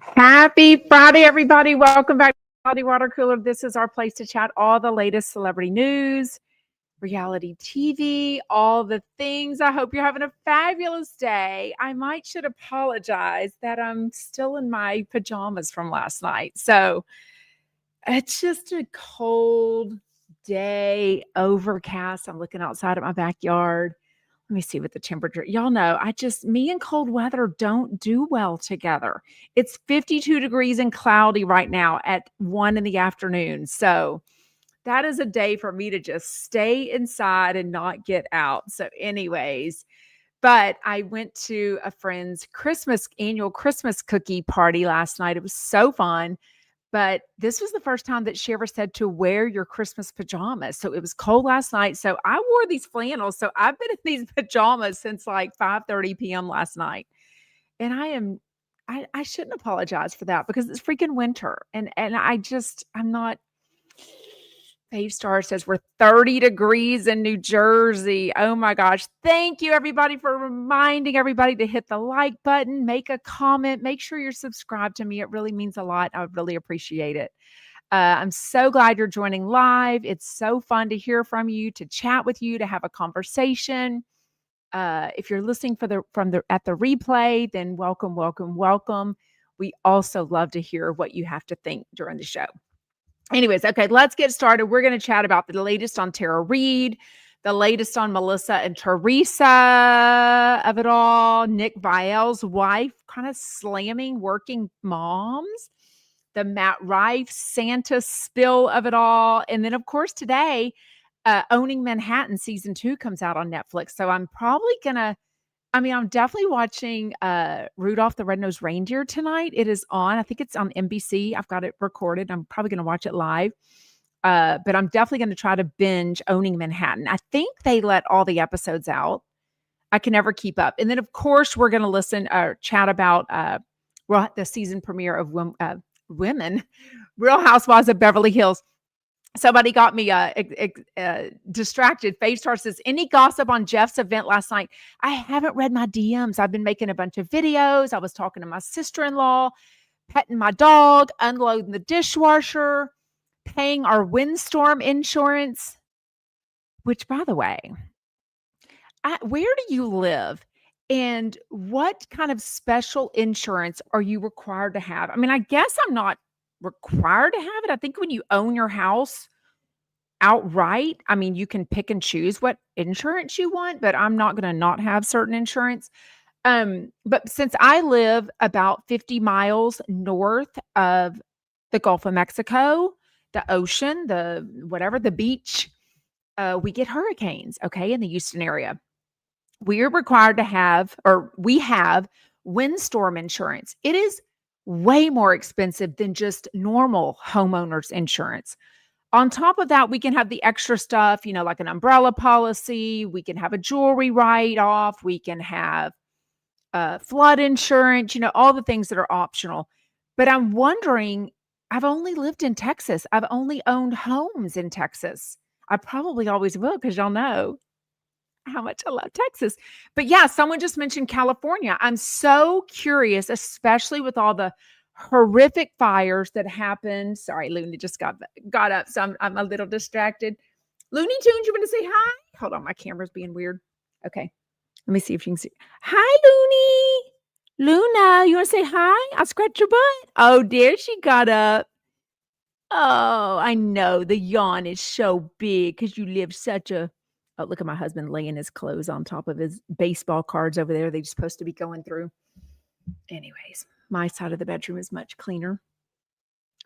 Happy Friday, everybody. Welcome back to Quality Water Cooler. This is our place to chat all the latest celebrity news, reality TV, all the things. I hope you're having a fabulous day. I should apologize that I'm still in my pajamas from last night. So it's just a cold day, overcast. I'm looking outside at my backyard. Let me see what the temperature. Y'all know, me and cold weather don't do well together. It's 52 degrees and cloudy right now at 1 in the afternoon. So that is a day for me to just stay inside and not get out. So, anyways, but I went to a friend's annual Christmas cookie party last night. It was so fun. But this was the first time that she ever said to wear your Christmas pajamas. So it was cold last night. So I wore these flannels. So I've been in these pajamas since like 5:30 p.m. last night. And I shouldn't apologize for that because it's freaking winter. And I'm not. Fave Star says we're 30 degrees in New Jersey. Oh my gosh. Thank you, everybody, for reminding everybody to hit the like button, make a comment, make sure you're subscribed to me. It really means a lot. I would really appreciate it. I'm so glad you're joining live. It's so fun to hear from you, to chat with you, to have a conversation. If you're listening at the replay, then welcome, welcome, welcome. We also love to hear what you have to think during the show. Anyways, okay, let's get started. We're going to chat about the latest on Tara Reid, the latest on Melissa and Teresa of it all, Nick Viall's wife kind of slamming working moms, the Matt Rife Santa spill of it all. And then, of course, today, Owning Manhattan season 2 comes out on Netflix. So I'm definitely watching Rudolph the Red-Nosed Reindeer tonight. It is on. I think it's on NBC. I've got it recorded. I'm probably going to watch it live. But I'm definitely going to try to binge Owning Manhattan. I think they let all the episodes out. I can never keep up. And then, of course, we're going to chat about the season premiere of Women, Real Housewives of Beverly Hills. Somebody got me distracted. Fave Star says, any gossip on Jeff's event last night? I haven't read my DMs. I've been making a bunch of videos. I was talking to my sister-in-law, petting my dog, unloading the dishwasher, paying our windstorm insurance, which, by the way, where do you live? And what kind of special insurance are you required to have? I mean, I guess I'm not required to have it. I think when you own your house outright, I mean, you can pick and choose what insurance you want, but I'm not going to not have certain insurance. But since I live about 50 miles north of the Gulf of Mexico, the ocean, the beach, we get hurricanes, okay, in the Houston area. We are required to have, or we have, windstorm insurance. It is way more expensive than just normal homeowners insurance. On top of that, we can have the extra stuff, like an umbrella policy. We can have a jewelry write-off. We can have flood insurance, all the things that are optional. But I'm wondering, I've only lived in Texas. I've only owned homes in Texas. I probably always will because y'all know how much I love Texas. But yeah, someone just mentioned California. I'm so curious, especially with all the horrific fires that happened. Sorry, Looney just got up, so I'm a little distracted. Looney Tunes, you want to say hi? Hold on, my camera's being weird. Okay, let me see if you can see. Hi, Looney. Luna, you want to say hi? I'll scratch your butt. Oh, there she got up. Oh, I know the yawn is so big because you live such a. Oh, look at my husband laying his clothes on top of his baseball cards over there. They're supposed to be going through. Anyways, my side of the bedroom is much cleaner.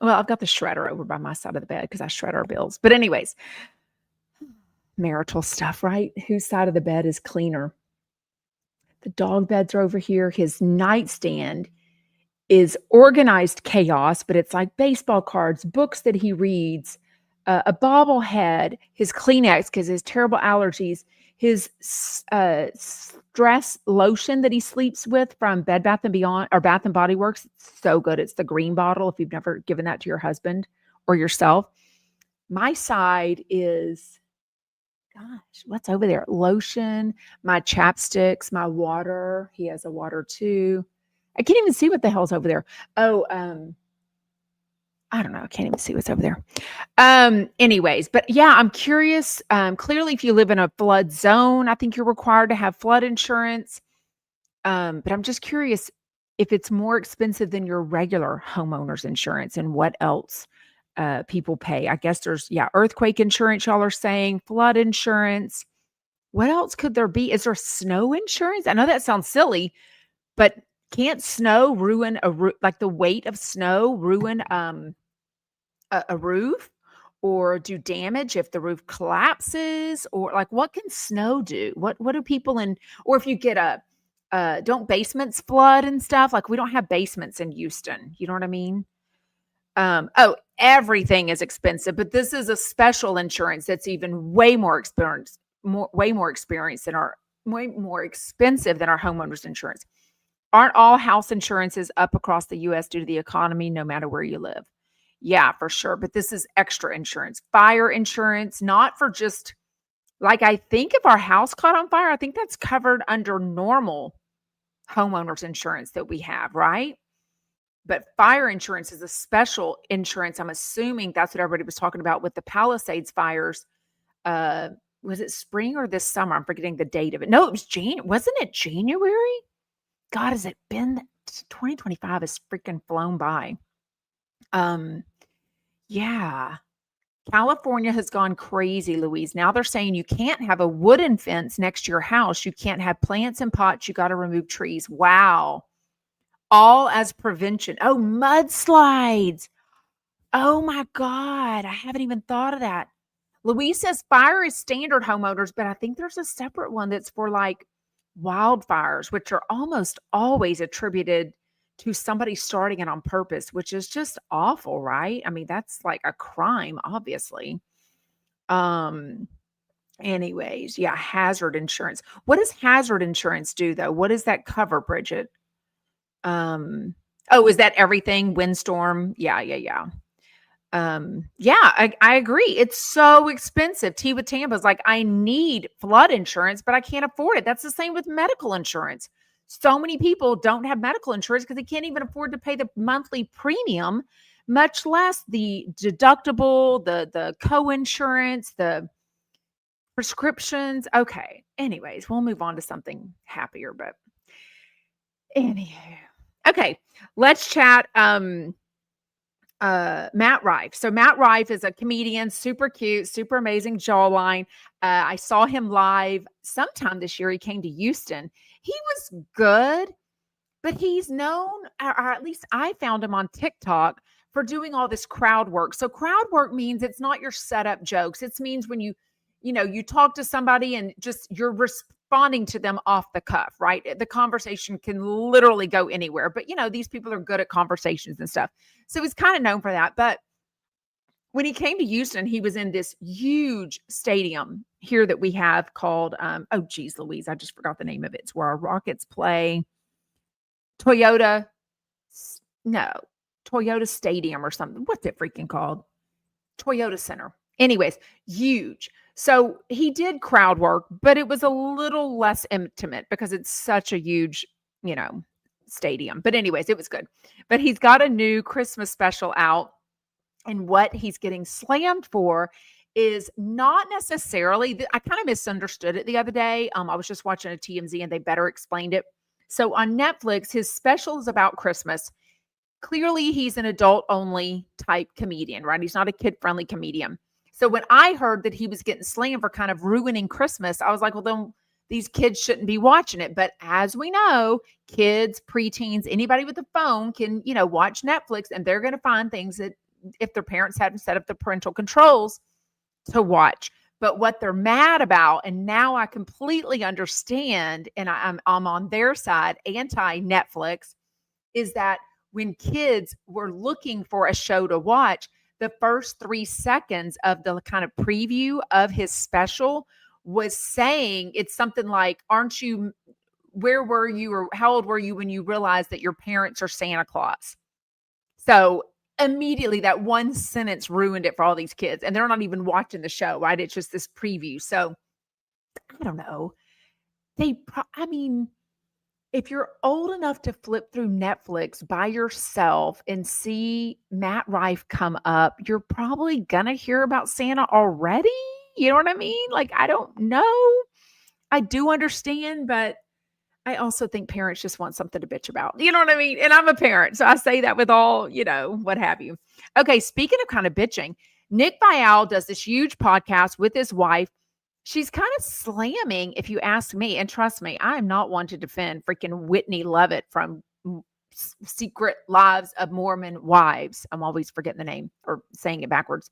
Well, I've got the shredder over by my side of the bed because I shred our bills. But anyways, marital stuff, right? Whose side of the bed is cleaner? The dog beds are over here. His nightstand is organized chaos, but it's like baseball cards, books that he reads, a bobblehead, his Kleenex because his terrible allergies, his stress lotion that he sleeps with from Bed Bath & Beyond or Bath & Body Works. It's so good. It's the green bottle if you've never given that to your husband or yourself. My side is, gosh, what's over there? Lotion, my chapsticks, my water. He has a water too. I can't even see what the hell's over there. Oh, I don't know. I can't even see what's over there. Anyways, but yeah, I'm curious. Clearly, if you live in a flood zone, I think you're required to have flood insurance. But I'm just curious if it's more expensive than your regular homeowner's insurance and what else people pay. I guess there's, yeah, earthquake insurance, y'all are saying, flood insurance. What else could there be? Is there snow insurance? I know that sounds silly, but can't snow ruin like the weight of snow ruin a roof or do damage if the roof collapses? Or like what can snow do? What do people in, or if you get a don't basements flood and stuff? Like we don't have basements in Houston. You know what I mean? Oh, everything is expensive, but this is a special insurance that's even way more experienced than our way more expensive than our homeowners insurance. Aren't all house insurances up across the US due to the economy, no matter where you live? Yeah, for sure. But this is extra insurance, fire insurance, not for just like I think if our house caught on fire, I think that's covered under normal homeowners insurance that we have, right? But fire insurance is a special insurance. I'm assuming that's what everybody was talking about with the Palisades fires. Uh, was it spring or this summer? I'm forgetting the date of it. No, it was Wasn't it January? God, has it been 2025 has freaking flown by. Um, yeah. California has gone crazy, Louise. Now they're saying you can't have a wooden fence next to your house. You can't have plants and pots. You got to remove trees. Wow. All as prevention. Oh, mudslides. Oh my God. I haven't even thought of that. Louise says fire is standard homeowners, but I think there's a separate one that's for like wildfires, which are almost always attributed to somebody starting it on purpose, which is just awful, right? I mean, that's like a crime, obviously. Um, anyways, yeah, hazard insurance. What does hazard insurance do though? What does that cover, Bridget? Oh, is that everything? Windstorm? Yeah, yeah, yeah. Yeah, I agree. It's so expensive. T with Tampa's like, I need flood insurance, but I can't afford it. That's the same with medical insurance. So many people don't have medical insurance because they can't even afford to pay the monthly premium, much less the deductible, the co-insurance, the prescriptions. Okay. Anyways, we'll move on to something happier, but anyhow. Okay, let's chat. Matt Rife. So Matt Rife is a comedian, super cute, super amazing jawline. I saw him live sometime this year. He came to Houston. He was good, but he's known, or at least I found him on TikTok for doing all this crowd work. So crowd work means it's not your setup jokes. It means when you talk to somebody and just you're responding to them off the cuff, right? The conversation can literally go anywhere, but these people are good at conversations and stuff. So he's kind of known for that. But when he came to Houston, he was in this huge stadium here that we have called, oh geez, Louise, I just forgot the name of it. It's where our Rockets play. Toyota, no, Toyota Stadium or something. What's it freaking called? Toyota Center. Anyways, huge. So he did crowd work, but it was a little less intimate because it's such a huge, stadium. But anyways, it was good. But he's got a new Christmas special out. And what he's getting slammed for is not necessarily, I kind of misunderstood it the other day. I was just watching a TMZ and they better explained it. So on Netflix, his special is about Christmas. Clearly, he's an adult-only type comedian, right? He's not a kid-friendly comedian. So when I heard that he was getting slammed for kind of ruining Christmas, I was like, well, then these kids shouldn't be watching it. But as we know, kids, preteens, anybody with a phone can, watch Netflix and they're going to find things that if their parents hadn't set up the parental controls to watch. But what they're mad about, and now I completely understand, and I'm on their side, anti-Netflix, is that when kids were looking for a show to watch, the first 3 seconds of the kind of preview of his special was saying, it's something like, where were you or how old were you when you realized that your parents are Santa Claus? So immediately that one sentence ruined it for all these kids. And they're not even watching the show, right? It's just this preview. So I don't know. if you're old enough to flip through Netflix by yourself and see Matt Rife come up, you're probably gonna hear about Santa already. You know what I mean? Like, I don't know. I do understand, but I also think parents just want something to bitch about. You know what I mean? And I'm a parent, so I say that with all, what have you. Okay, speaking of kind of bitching, Nick Viall does this huge podcast with his wife. She's kind of slamming, if you ask me, and trust me, I am not one to defend freaking Whitney Lovett from Secret Lives of Mormon Wives. I'm always forgetting the name or saying it backwards.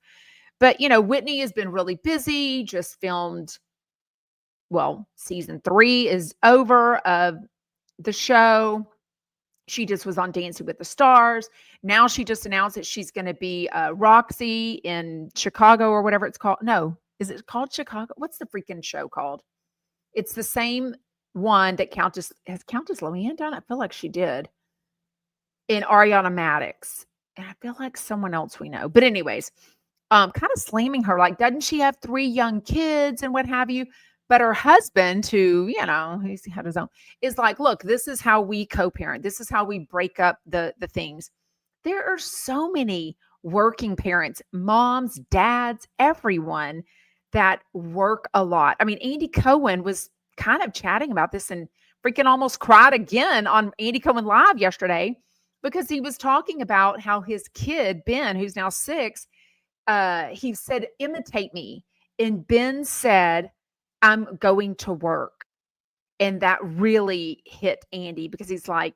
But, Whitney has been really busy, just filmed, well, season 3 is over of the show. She just was on Dancing with the Stars. Now she just announced that she's going to be Roxy in Chicago or whatever it's called. No, is it called Chicago? What's the freaking show called? It's the same one that Countess Luann done. I feel like she did in Ariana Madix. And I feel like someone else we know. But anyways, kind of slamming her. Like, doesn't she have 3 young kids and what have you? But her husband, who, he's had his own, is like, look, this is how we co-parent. This is how we break up the things. There are so many working parents, moms, dads, everyone that work a lot. I mean, Andy Cohen was kind of chatting about this and freaking almost cried again on Andy Cohen Live yesterday because he was talking about how his kid, Ben, who's now 6, he said, imitate me. And Ben said, I'm going to work. And that really hit Andy because he's like,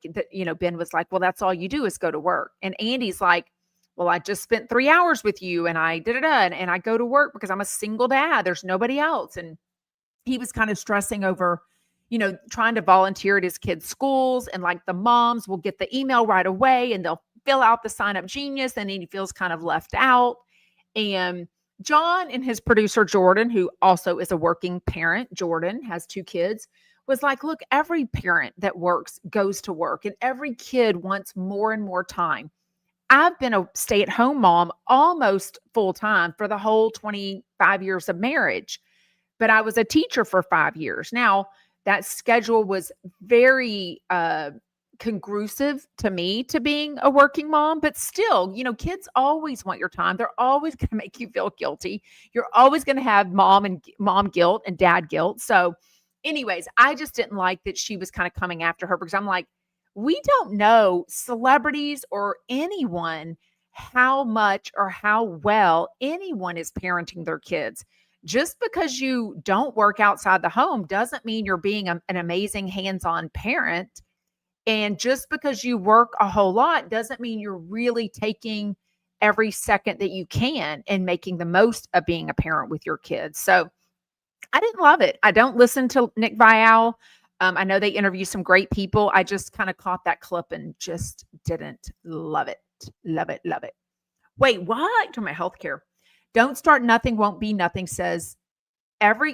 Ben was like, well, that's all you do is go to work. And Andy's like, well, I just spent 3 hours with you and I did it. And I go to work because I'm a single dad. There's nobody else. And he was kind of stressing over, trying to volunteer at his kids' schools. And like the moms will get the email right away and they'll fill out the sign up genius. And then he feels kind of left out. And John and his producer, Jordan, who also is a working parent, Jordan has 2 kids, was like, look, every parent that works goes to work and every kid wants more and more time. I've been a stay-at-home mom almost full time for the whole 25 years of marriage, but I was a teacher for 5 years. Now, that schedule was very congrusive to me to being a working mom, but still, kids always want your time. They're always going to make you feel guilty. You're always going to have mom guilt and dad guilt. So anyways, I just didn't like that she was kind of coming after her because I'm like, we don't know, celebrities or anyone, how much or how well anyone is parenting their kids. Just because you don't work outside the home doesn't mean you're being an amazing hands-on parent. And just because you work a whole lot doesn't mean you're really taking every second that you can and making the most of being a parent with your kids. So I didn't love it. I don't listen to Nick Viall. I know they interview some great people. I just kind of caught that clip and just didn't love it. Love it. Love it. Wait, what? To my healthcare. Don't start nothing, won't be nothing says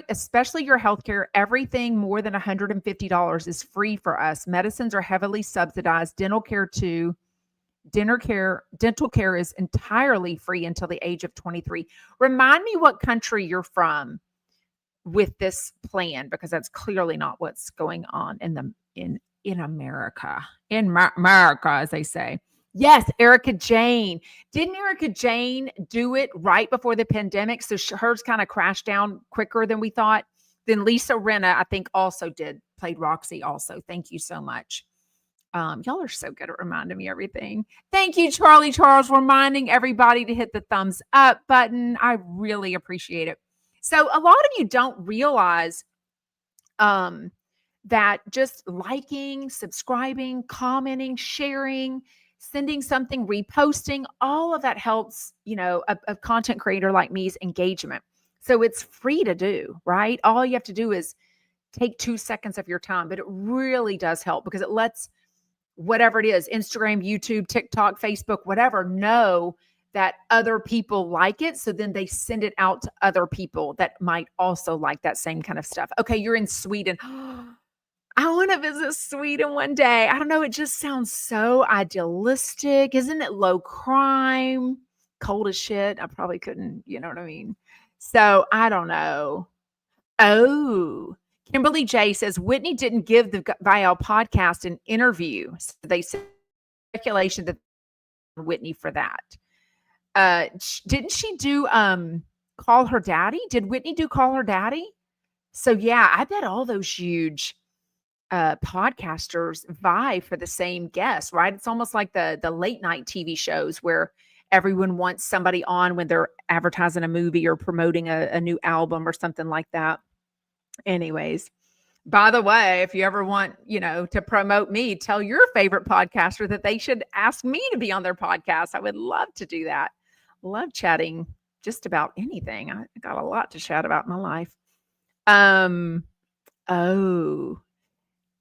especially your healthcare, everything more than $150 is free for us. Medicines are heavily subsidized. Dental care too. Dental care is entirely free until the age of 23. Remind me what country you're from with this plan, because that's clearly not what's going on in America. In America, as they say. Yes, Erica Jane. Didn't Erica Jane do it right before the pandemic? So hers kind of crashed down quicker than we thought. Then Lisa Rinna, I think, also played Roxy also. Thank you so much. Y'all are so good at reminding me everything. Thank you, Charlie Charles, reminding everybody to hit the thumbs up button. I really appreciate it. So a lot of you don't realize that just liking, subscribing, commenting, sharing, sending something, reposting, all of that helps, a content creator like me's engagement. So it's free to do, right? All you have to do is take 2 seconds of your time, but it really does help because it lets whatever it is, Instagram, YouTube, TikTok, Facebook, whatever, know that other people like it. So then they send it out to other people that might also like that same kind of stuff. Okay, you're in Sweden. I want to visit Sweden one day. I don't know. It just sounds so idealistic. Isn't it low crime? Cold as shit. I probably couldn't, you know what I mean? So I don't know. Oh, Kimberly J says Whitney didn't give the Viall podcast an interview. So they said speculation that Whitney for that. Didn't she do Call Her Daddy? Did Whitney do Call Her Daddy? So yeah, I bet all those huge podcasters vie for the same guest, right? It's almost like the late night TV shows where everyone wants somebody on when they're advertising a movie or promoting a new album or something like that. Anyways, by the way, if you ever want, to promote me, tell your favorite podcaster that they should ask me to be on their podcast. I would love to do that. Love chatting just about anything. I got a lot to chat about in my life.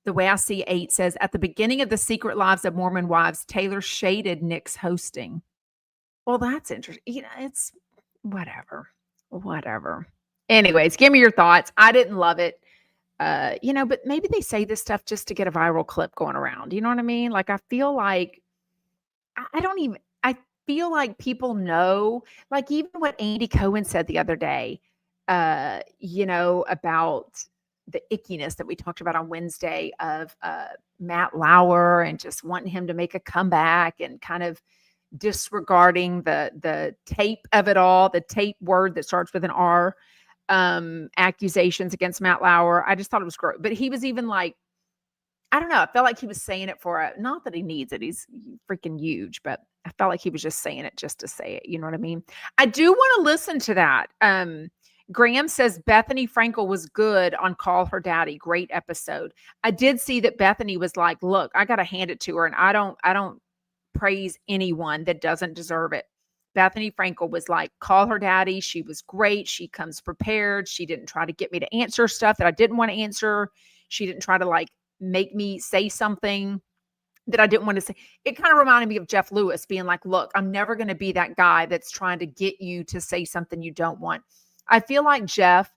The way I see 8 says, at the beginning of the Secret Lives of Mormon Wives, Taylor shaded Nick's hosting. Well, that's interesting. It's whatever. Anyways, give me your thoughts. I didn't love it. But maybe they say this stuff just to get a viral clip going around. You know what I mean? Like, I feel like I feel like people know, like even what Andy Cohen said the other day, about the ickiness that we talked about on Wednesday of Matt Lauer and just wanting him to make a comeback and kind of disregarding the tape of it all, the tape word that starts with an R, accusations against Matt Lauer. I just thought it was gross. But he was even like, I don't know. I felt like he was saying it not that he needs it. He's freaking huge, but I felt like he was just saying it just to say it. You know what I mean? I do want to listen to that. Graham says Bethany Frankel was good on Call Her Daddy. Great episode. I did see that Bethany was like, look, I got to hand it to her. And I don't praise anyone that doesn't deserve it. Bethany Frankel was like, Call Her Daddy. She was great. She comes prepared. She didn't try to get me to answer stuff that I didn't want to answer. She didn't try to make me say something that I didn't want to say. It kind of reminded me of Jeff Lewis being like, look, I'm never going to be that guy that's trying to get you to say something you don't want. I feel like Jeff,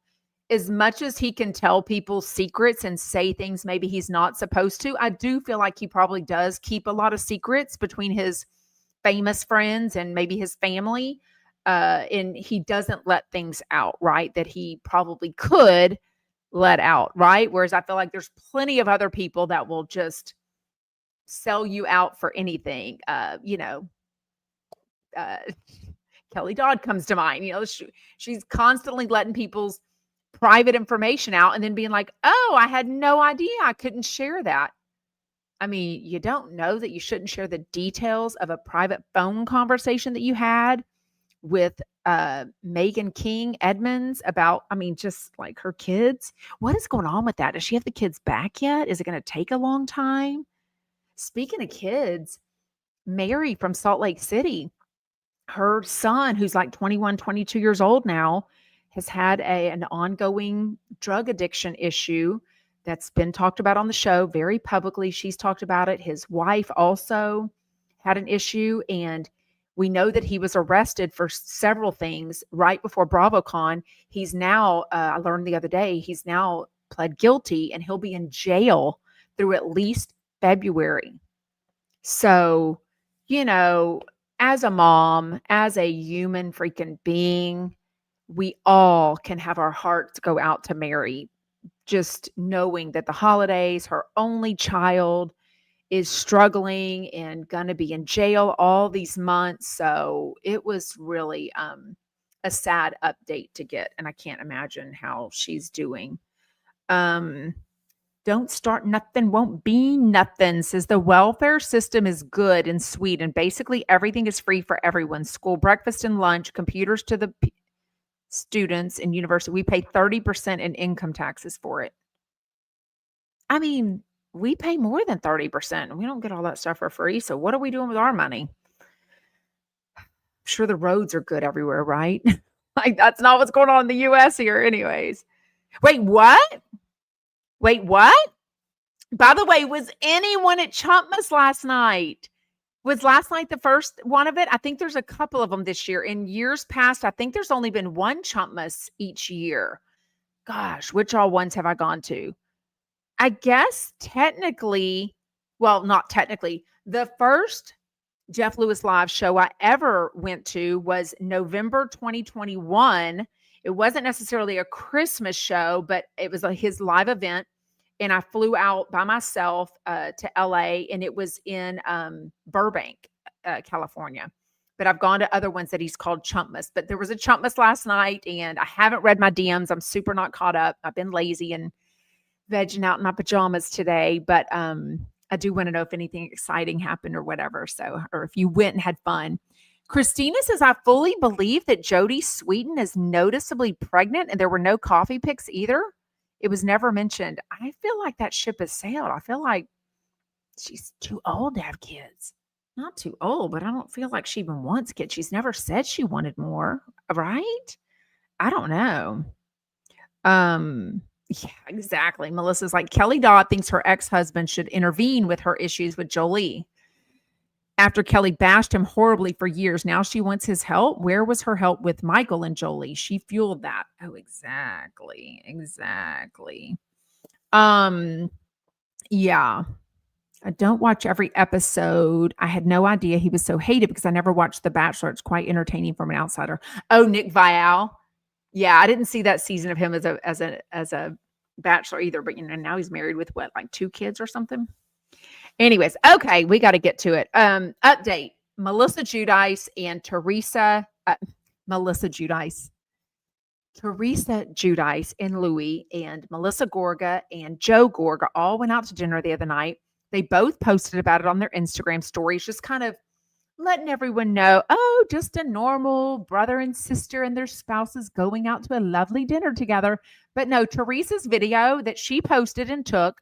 as much as he can tell people secrets and say things maybe he's not supposed to, I do feel like he probably does keep a lot of secrets between his famous friends and maybe his family. And he doesn't let things out, right? That he probably could let out, right? Whereas I feel like there's plenty of other people that will just sell you out for anything. Kelly Dodd comes to mind. She's constantly letting people's private information out and then being like, oh, I had no idea. I couldn't share that. I mean, you don't know that you shouldn't share the details of a private phone conversation that you had with Megan King Edmonds about, just like her kids. What is going on with that? Does she have the kids back yet? Is it going to take a long time? Speaking of kids, Mary from Salt Lake City, her son, who's like 21, 22 years old now, has had an ongoing drug addiction issue that's been talked about on the show very publicly. She's talked about it. His wife also had an issue, and we know that he was arrested for several things right before BravoCon. He's now, I learned the other day, he's now pled guilty, and he'll be in jail through at least February. So, as a mom, as a human freaking being, we all can have our hearts go out to Mary, just knowing that the holidays, her only child, is struggling and going to be in jail all these months. So it was really a sad update to get, and I can't imagine how she's doing. Don't start nothing, won't be nothing, says the welfare system is good in Sweden. Basically, everything is free for everyone. School breakfast and lunch, computers to the students in university. We pay 30% in income taxes for it. I mean, we pay more than 30%, and we don't get all that stuff for free. So what are we doing with our money? I'm sure the roads are good everywhere, right? Like, that's not what's going on in the U.S. here anyways. Wait, what? By the way, was anyone at Chumpmas last night? Was last night the first one of it? I think there's a couple of them this year. In years past, I think there's only been one Chumpmas each year. Gosh, which all ones have I gone to? I guess technically, well, not technically, the first Jeff Lewis live show I ever went to was November 2021. It wasn't necessarily a Christmas show, but it was his live event. And I flew out by myself to LA, and it was in Burbank, California. But I've gone to other ones that he's called Chumpmas. But there was a Chumpmas last night, and I haven't read my DMs. I'm super not caught up. I've been lazy and vegging out in my pajamas today. But I do want to know if anything exciting happened or whatever. So, or if you went and had fun. Christina says, I fully believe that Jodie Sweetin is noticeably pregnant, and there were no coffee pics either. It was never mentioned. I feel like that ship has sailed. I feel like she's too old to have kids. Not too old, but I don't feel like she even wants kids. She's never said she wanted more, right? I don't know. Yeah, exactly. Melissa's like, Kelly Dodd thinks her ex-husband should intervene with her issues with Jolie. After Kelly bashed him horribly for years, now she wants his help. Where was her help with Michael and Jolie? She fueled that. Oh, exactly. Yeah. I don't watch every episode. I had no idea he was so hated because I never watched The Bachelor. It's quite entertaining from an outsider. Oh, Nick Viall. Yeah, I didn't see that season of him as a bachelor either, but now he's married with what, like 2 kids or something? Anyways, okay, we got to get to it. Update. Melissa Giudice and Teresa Giudice and Louis and Melissa Gorga and Joe Gorga all went out to dinner the other night. They both posted about it on their Instagram stories, just kind of letting everyone know, oh, just a normal brother and sister and their spouses going out to a lovely dinner together. But no, Teresa's video that she posted and took,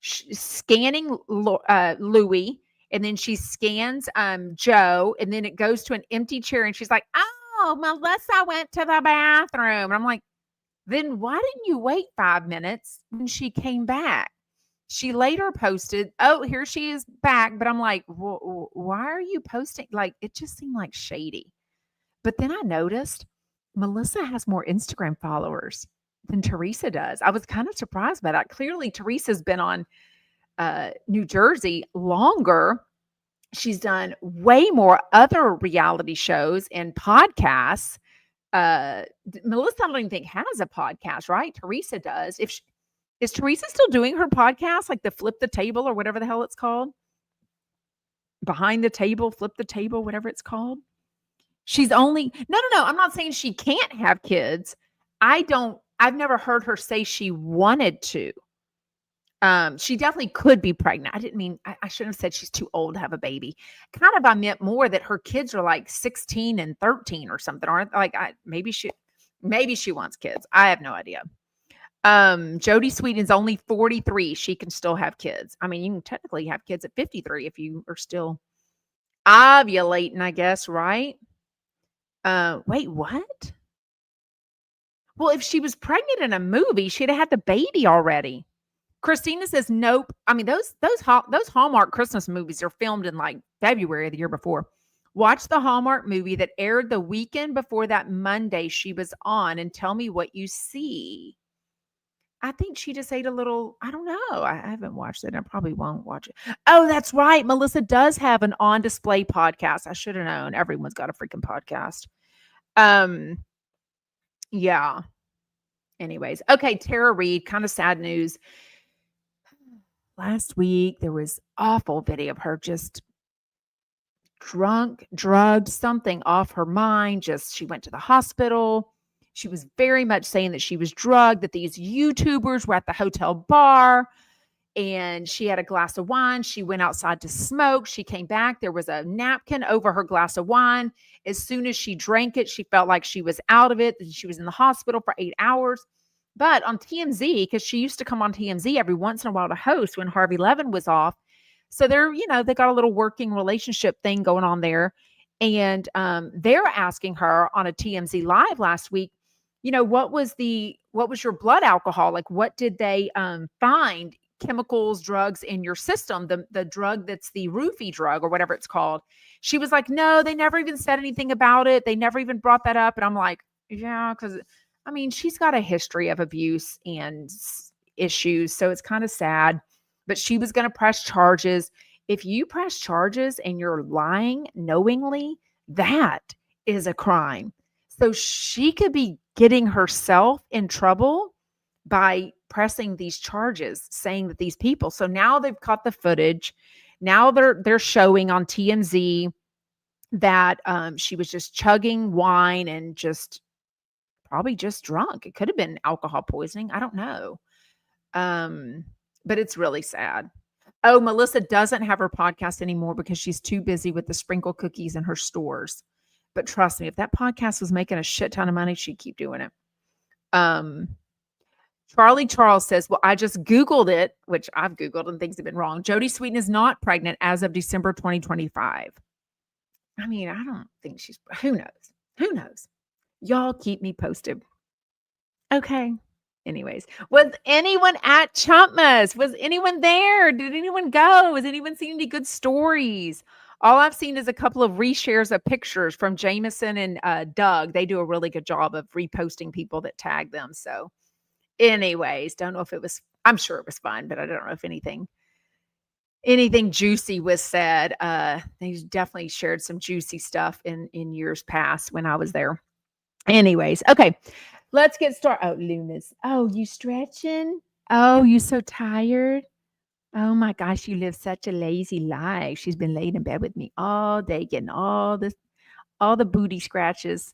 scanning Louis, and then she scans Joe, and then it goes to an empty chair, and she's like, oh, Melissa went to the bathroom. And I'm like, then why didn't you wait 5 minutes when she came back? She later posted, oh, here she is back. But I'm like, why are you posting? Like, it just seemed like shady. But then I noticed Melissa has more Instagram followers than Teresa does. I was kind of surprised by that. Clearly, Teresa's been on New Jersey longer. She's done way more other reality shows and podcasts. Melissa, I don't even think has a podcast, right? Teresa does. Is Teresa still doing her podcast, like the Flip the Table or whatever the hell it's called? Behind the Table, Flip the Table, whatever it's called. She's only, no. I'm not saying she can't have kids. I've never heard her say she wanted to. She definitely could be pregnant. I didn't mean, I shouldn't have said she's too old to have a baby. Kind of, I meant more that her kids are like 16 and 13 or something. Aren't like, maybe she wants kids. I have no idea. Jodie Sweetin's only 43. She can still have kids. I mean, you can technically have kids at 53 if you are still ovulating, I guess, right? Wait, what? Well, if she was pregnant in a movie, she'd have had the baby already. Christina says, nope. I mean, those Hallmark Christmas movies are filmed in like February of the year before. Watch the Hallmark movie that aired the weekend before that Monday she was on and tell me what you see. I think she just ate a little, I don't know. I haven't watched it. I probably won't watch it. Oh, that's right. Melissa does have an on display podcast. I should have known. Everyone's got a freaking podcast. Yeah. Anyways. Okay. Tara Reid, kind of sad news. Last week, there was awful video of her just drunk, drugged, something off her mind. She went to the hospital. She was very much saying that she was drugged, that these YouTubers were at the hotel bar, and she had a glass of wine. She went outside to smoke. She came back. There was a napkin over her glass of wine. As soon as she drank it, she felt like she was out of it. She was in the hospital for 8 hours. But on TMZ, because she used to come on TMZ every once in a while to host when Harvey Levin was off. So they got a little working relationship thing going on there. And they're asking her on a TMZ live last week, what was your blood alcohol? Like, what did they find, chemicals, drugs in your system? The drug that's the roofie drug or whatever it's called. She was like, no, they never even said anything about it. They never even brought that up. And I'm like, yeah, because I mean, she's got a history of abuse and issues. So it's kind of sad, but she was going to press charges. If you press charges and you're lying knowingly, that is a crime. So she could be getting herself in trouble by pressing these charges, saying that these people. So now they've caught the footage. Now they're showing on TMZ that she was just chugging wine and just probably just drunk. It could have been alcohol poisoning. I don't know. Um, but it's really sad. Oh, Melissa doesn't have her podcast anymore because she's too busy with the sprinkle cookies in her stores. But trust me, if that podcast was making a shit ton of money, she'd keep doing it. Um, Charlie Charles says, well, I just Googled it, which I've Googled and things have been wrong. Jodie Sweetin is not pregnant as of December 2025. I mean, I don't think she's, who knows? Who knows? Y'all keep me posted. Okay. Anyways, was anyone at Chumpmas? Was anyone there? Did anyone go? Has anyone seen any good stories? All I've seen is a couple of reshares of pictures from Jameson and Doug. They do a really good job of reposting people that tag them. So, anyways, don't know if it was, I'm sure it was fun, but I don't know if anything juicy was said. They definitely shared some juicy stuff in years past when I was there. Anyways, okay. Let's get started. Oh, Luna's. Oh, you stretching? Oh, you so tired? Oh my gosh, you live such a lazy life. She's been laying in bed with me all day, getting all the booty scratches.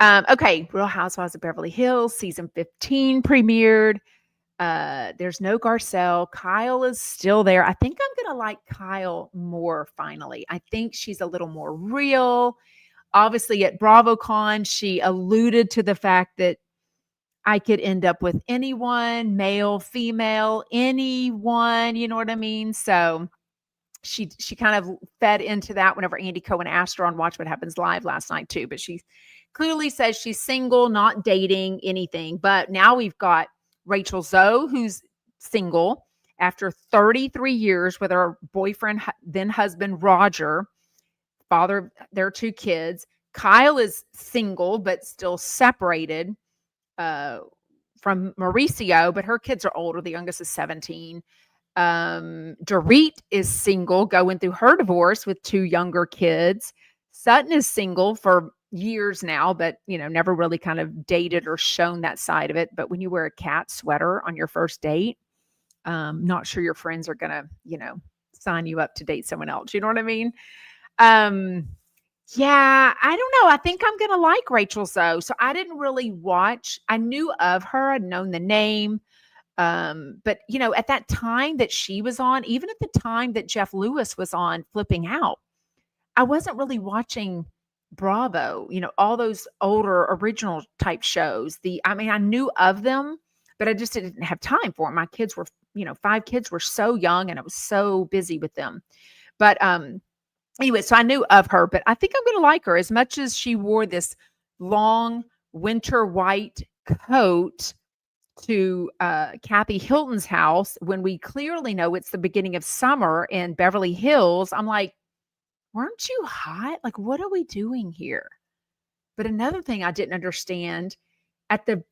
Okay, Real Housewives of Beverly Hills, season 15 premiered. There's no Garcelle. Kyle is still there. I think I'm gonna like Kyle more finally. I think she's a little more real. Obviously, at BravoCon, she alluded to the fact that I could end up with anyone, male, female, anyone, you know what I mean? So she kind of fed into that whenever Andy Cohen asked her on Watch What Happens Live last night too. But she clearly says she's single, not dating anything. But now we've got Rachel Zoe, who's single after 33 years with her boyfriend, then husband, Roger, father of their 2 kids. Kyle is single, but still separated from Mauricio, but her kids are older. The youngest is 17. Dorit is single, going through her divorce with 2 younger kids. Sutton is single for years now, but never really kind of dated or shown that side of it. But when you wear a cat sweater on your first date, not sure your friends are gonna, sign you up to date someone else. You know what I mean? Yeah, I don't know. I think I'm gonna like Rachel Zoe. So I didn't really watch. I knew of her. I'd known the name. But at that time that she was on, even at the time that Jeff Lewis was on Flipping Out, I wasn't really watching Bravo, all those older original type shows. I mean, I knew of them, but I just didn't have time for them. My kids were, 5 kids were so young and I was so busy with them. But anyway, so I knew of her, but I think I'm going to like her as much as she wore this long winter white coat to Kathy Hilton's house when we clearly know it's the beginning of summer in Beverly Hills. I'm like, weren't you hot? Like, what are we doing here? But another thing I didn't understand at the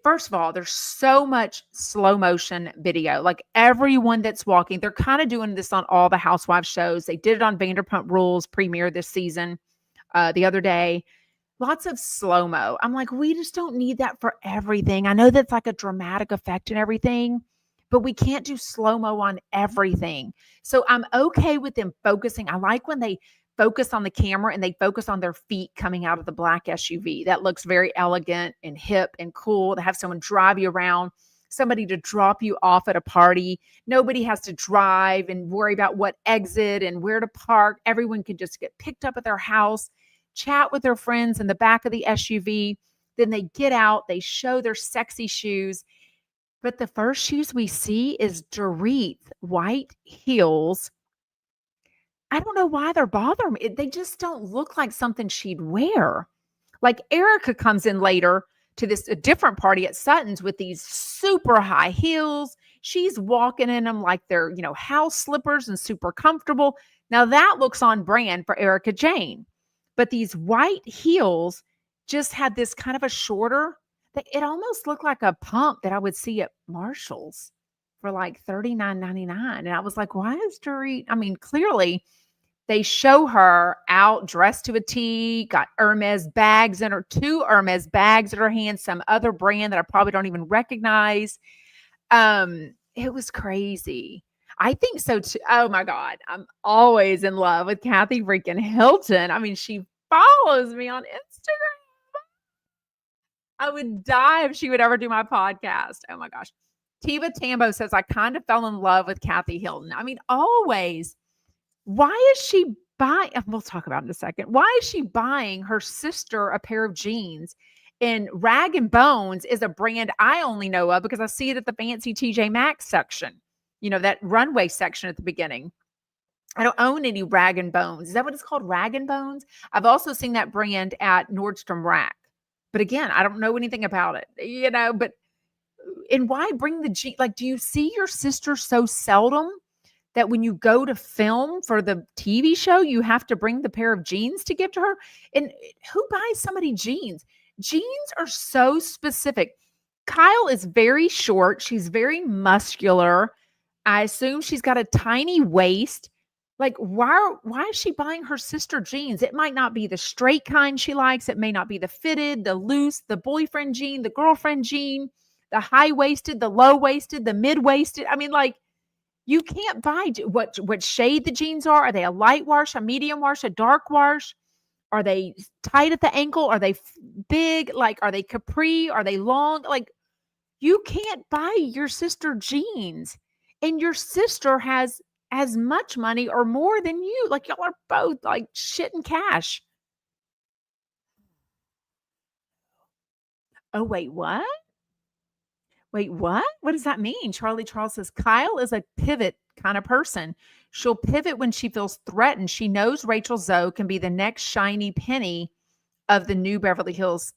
first of all, there's so much slow motion video. Like everyone that's walking, they're kind of doing this on all the Housewives shows. They did it on Vanderpump Rules premiere this season the other day. Lots of slow-mo. I'm like, we just don't need that for everything. I know that's like a dramatic effect and everything, but we can't do slow-mo on everything. So I'm okay with them focusing. I like when they focus on the camera and they focus on their feet coming out of the black SUV. That looks very elegant and hip and cool to have someone drive you around, somebody to drop you off at a party. Nobody has to drive and worry about what exit and where to park. Everyone can just get picked up at their house, chat with their friends in the back of the SUV. Then they get out, they show their sexy shoes. But the first shoes we see is Dorit, white heels. I don't know why they're bothering me. They just don't look like something she'd wear. Like Erica comes in later to a different party at Sutton's with these super high heels. She's walking in them like they're, house slippers and super comfortable. Now that looks on brand for Erica Jane. But these white heels just had this kind of a shorter, it almost looked like a pump that I would see at Marshall's for like $39.99. And I was like, why is Dorit? I mean, clearly they show her out dressed to a T, got Hermes bags in her, 2 Hermes bags in her hand, some other brand that I probably don't even recognize. It was crazy. I think so too. Oh my God. I'm always in love with Kathy freaking Hilton. I mean, she follows me on Instagram. I would die if she would ever do my podcast. Oh my gosh. Tiva Tambo says, I kind of fell in love with Kathy Hilton. I mean, always. Why is she buying? We'll talk about it in a second. Why is she buying her sister a pair of jeans? And Rag and Bones is a brand I only know of because I see it at the fancy TJ Maxx section, that runway section at the beginning. I don't own any Rag and Bones. Is that what it's called? Rag and Bones? I've also seen that brand at Nordstrom Rack. But again, I don't know anything about it, but and why bring the jeans? Like, do you see your sister so seldom that when you go to film for the TV show, you have to bring the pair of jeans to give to her? And who buys somebody jeans? Jeans are so specific. Kyle is very short. She's very muscular. I assume she's got a tiny waist. Like, why is she buying her sister jeans? It might not be the straight kind she likes. It may not be the fitted, the loose, the boyfriend jean, the girlfriend jean, the high-waisted, the low-waisted, the mid-waisted. I mean, like, you can't buy what shade the jeans are. Are they a light wash, a medium wash, a dark wash? Are they tight at the ankle? Are they big? Like, are they capri? Are they long? Like, you can't buy your sister jeans. And your sister has as much money or more than you. Like, y'all are both like shit in cash. Oh, wait, what? Wait, what? What does that mean? Charlie Charles says Kyle is a pivot kind of person. She'll pivot when she feels threatened. She knows Rachel Zoe can be the next shiny penny of the new Beverly Hills,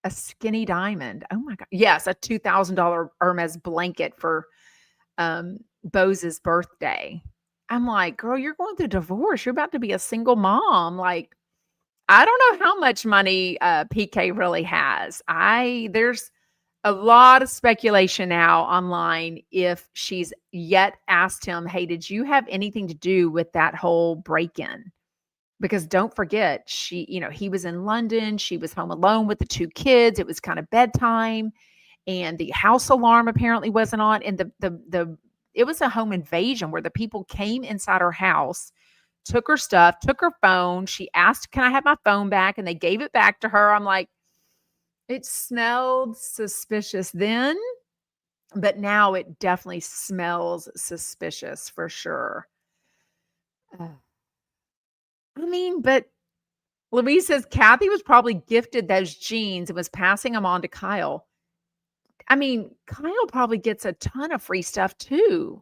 a skinny diamond. Oh my God. Yes, a $2,000 Hermes blanket for Bose's birthday. I'm like, girl, you're going through divorce. You're about to be a single mom. Like, I don't know how much money PK really has. There's a lot of speculation now online if she's yet asked him, hey, did you have anything to do with that whole break-in? Because don't forget, he was in London. She was home alone with the 2 kids. It was kind of bedtime, and the house alarm apparently wasn't on. And it was a home invasion where the people came inside her house, took her stuff, took her phone. She asked, can I have my phone back? And they gave it back to her. I'm like, it smelled suspicious then, but now it definitely smells suspicious for sure. I mean, but Louise says Kathy was probably gifted those jeans and was passing them on to Kyle. I mean, Kyle probably gets a ton of free stuff too.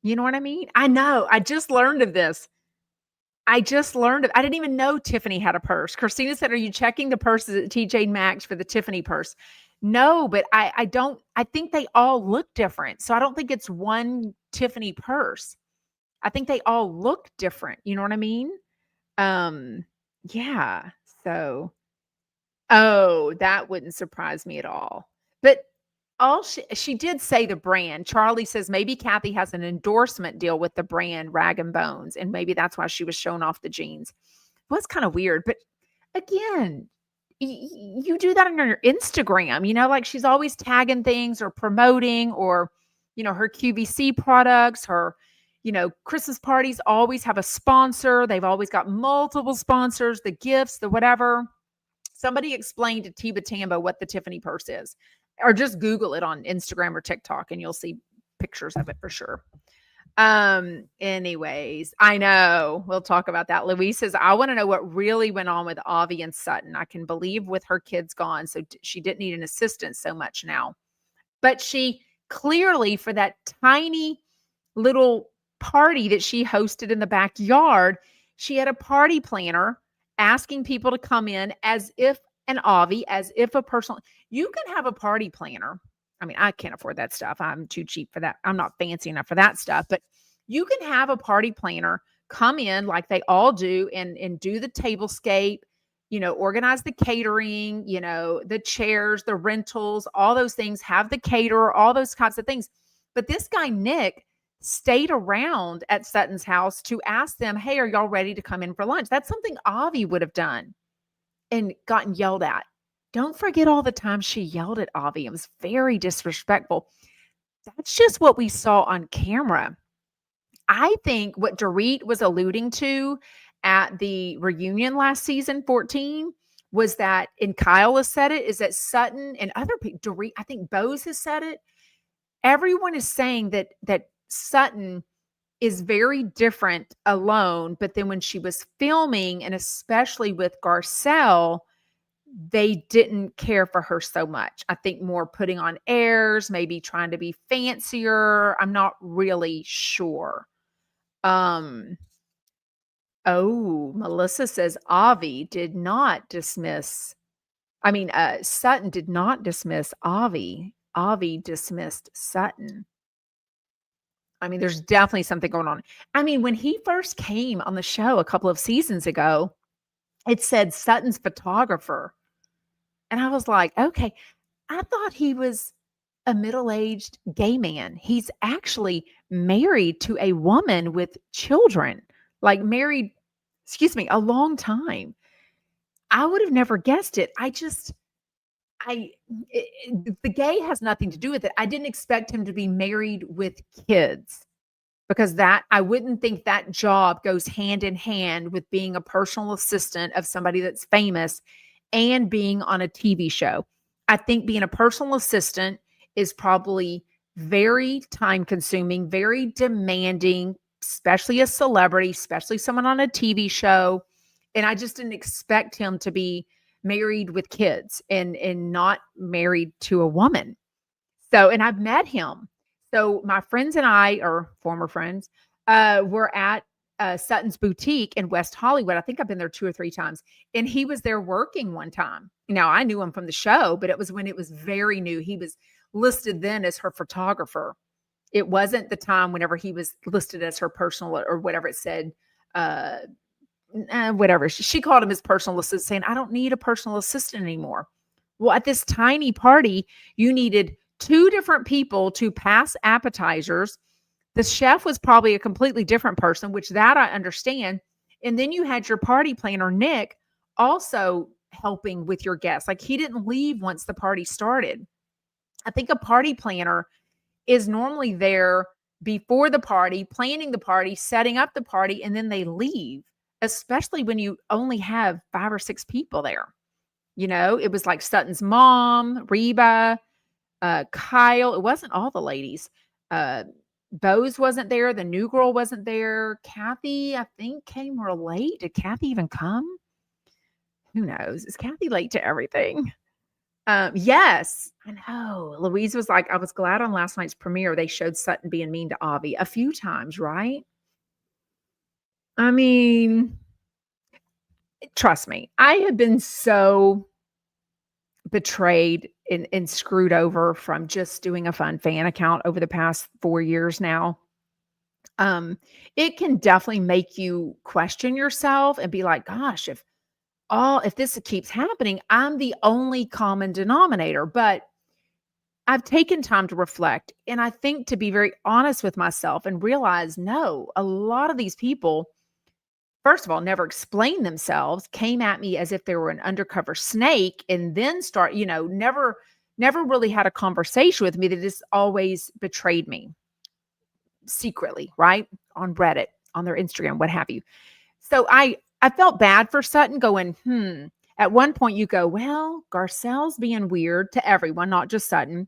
You know what I mean? I know. I just learned of this. I didn't even know Tiffany had a purse. Christina said, are you checking the purses at TJ Maxx for the Tiffany purse? No, but I think they all look different. So I don't think it's one Tiffany purse. I think they all look different. You know what I mean? Yeah. So, that wouldn't surprise me at all. But she did say the brand. Charlie says maybe Kathy has an endorsement deal with the brand Rag and Bones, and maybe that's why she was showing off the jeans. Well, it's kind of weird, but again, you do that on your Instagram, like she's always tagging things or promoting or, her QVC products, her, Christmas parties always have a sponsor. They've always got multiple sponsors, the gifts, the whatever. Somebody explained to Tiva Tambo what the Tiffany purse is, or just Google it on Instagram or TikTok and you'll see pictures of it for sure. Anyways, I know we'll talk about that. Louise says, I want to know what really went on with Avi and Sutton. I can believe with her kids gone, so she didn't need an assistant so much now. But she clearly, for that tiny little party that she hosted in the backyard, she had a party planner asking people to come in as if an Avi, as if a personal, you can have a party planner. I mean, I can't afford that stuff. I'm too cheap for that. I'm not fancy enough for that stuff, but you can have a party planner come in like they all do and do the tablescape, organize the catering, the chairs, the rentals, all those things, have the caterer, all those kinds of things. But this guy, Nick, stayed around at Sutton's house to ask them, "Hey, are y'all ready to come in for lunch?" That's something Avi would have done and gotten yelled at. Don't forget all the times she yelled at Avi. It was very disrespectful. That's just what we saw on camera. I think what Dorit was alluding to at the reunion last season, 14, was that, and Kyle has said it, is that Sutton and other people, Dorit, I think Bose has said it. Everyone is saying that Sutton is very different alone, but then when she was filming, and especially with Garcelle, they didn't care for her so much. I think more putting on airs, maybe trying to be fancier. I'm not really sure. Oh, Melissa says Avi did not dismiss. Sutton did not dismiss Avi. Avi dismissed Sutton. There's definitely something going on. When he first came on the show a couple of seasons ago, it said Sutton's photographer. And I was like, okay, I thought he was a middle-aged gay man. He's actually married to a woman with children, like married, a long time. I would have never guessed it. The gay has nothing to do with it. I didn't expect him to be married with kids, because that, I wouldn't think that job goes hand in hand with being a personal assistant of somebody that's famous and being on a TV show. I think being a personal assistant is probably very time consuming, very demanding, especially a celebrity, especially someone on a TV show. And I just didn't expect him to be married with kids and not married to a woman. So, and I've met him. So my friends and I, or former friends, were at Sutton's boutique in West Hollywood. I think I've been there 2 or 3 times. And he was there working one time. Now, I knew him from the show, but it was when it was very new. He was listed then as her photographer. It wasn't the time whenever he was listed as her personal, or whatever it said, whatever. She called him his personal assistant, saying, I don't need a personal assistant anymore. Well, at this tiny party, you needed 2 different people to pass appetizers. The chef was probably a completely different person, which that I understand. And then you had your party planner, Nick, also helping with your guests. Like, he didn't leave once the party started. I think a party planner is normally there before the party, planning the party, setting up the party, and then they leave, especially when you only have 5 or 6 people there. It was like Sutton's mom, Reba, Kyle. It wasn't all the ladies. Bose wasn't there. The new girl wasn't there. Kathy, I think, came real late. Did Kathy even come? Who knows? Is Kathy late to everything? Yes, I know. Louise was like, I was glad on last night's premiere they showed Sutton being mean to Avi a few times, right? Trust me, I have been so betrayed and screwed over from just doing a fun fan account over the past 4 years now. It can definitely make you question yourself and be like, gosh, if this keeps happening, I'm the only common denominator. But I've taken time to reflect, and I think to be very honest with myself and realize, no, a lot of these people, first of all, never explained themselves, came at me as if they were an undercover snake, and then never really had a conversation with me. They just always betrayed me secretly, right? On Reddit, on their Instagram, what have you. So I felt bad for Sutton, going, At one point you go, well, Garcelle's being weird to everyone, not just Sutton.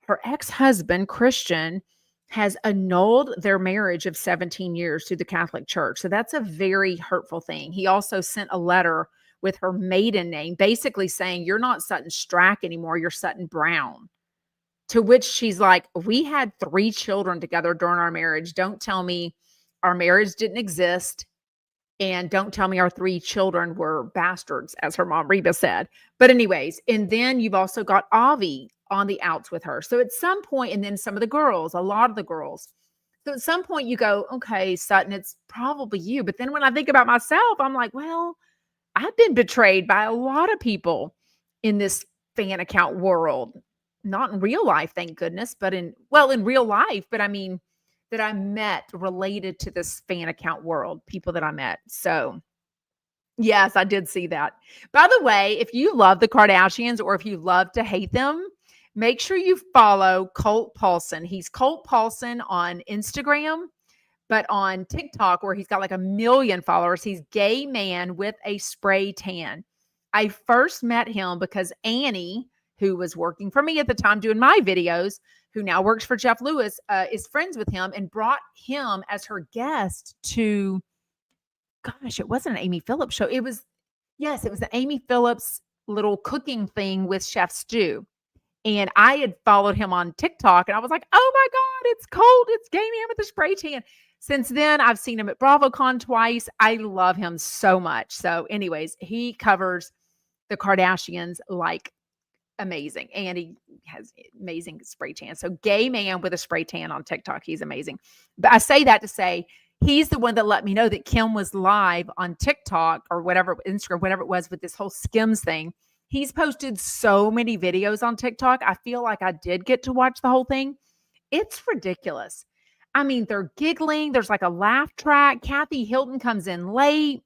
Her ex-husband, Christian, has annulled their marriage of 17 years to the Catholic Church. So that's a very hurtful thing. He also sent a letter with her maiden name, basically saying, you're not Sutton Strack anymore, you're Sutton Brown. To which she's like, we had 3 children together during our marriage. Don't tell me our marriage didn't exist. And don't tell me our 3 children were bastards, as her mom, Reba, said. But anyways, and then you've also got Avi on the outs with her. So at some point, and then some of the girls, a lot of the girls. So at some point you go, okay, Sutton, it's probably you. But then when I think about myself, I'm like, well, I've been betrayed by a lot of people in this fan account world. Not in real life, thank goodness, but in real life. But that I met related to this fan account world, people that I met. So, yes, I did see that. By the way, if you love the Kardashians or if you love to hate them, make sure you follow Colt Paulson. He's Colt Paulson on Instagram, but on TikTok, where he's got like 1 million followers, he's gay man with a spray tan. I first met him because Annie, who was working for me at the time doing my videos, who now works for Jeff Lewis, is friends with him and brought him as her guest to, gosh, it wasn't an Amy Phillips show. It was, yes, it was the Amy Phillips little cooking thing with Chef Stu. And I had followed him on TikTok and I was like, oh my God, it's cold. It's gay man with the spray tan. Since then, I've seen him at BravoCon twice. I love him so much. So anyways, he covers the Kardashians like amazing. And he has amazing spray tan. So gay man with a spray tan on TikTok. He's amazing. But I say that to say, he's the one that let me know that Kim was live on TikTok or whatever, Instagram, whatever it was, with this whole Skims thing. He's posted so many videos on TikTok. I feel like I did get to watch the whole thing. It's ridiculous. I mean, they're giggling. There's like a laugh track. Kathy Hilton comes in late.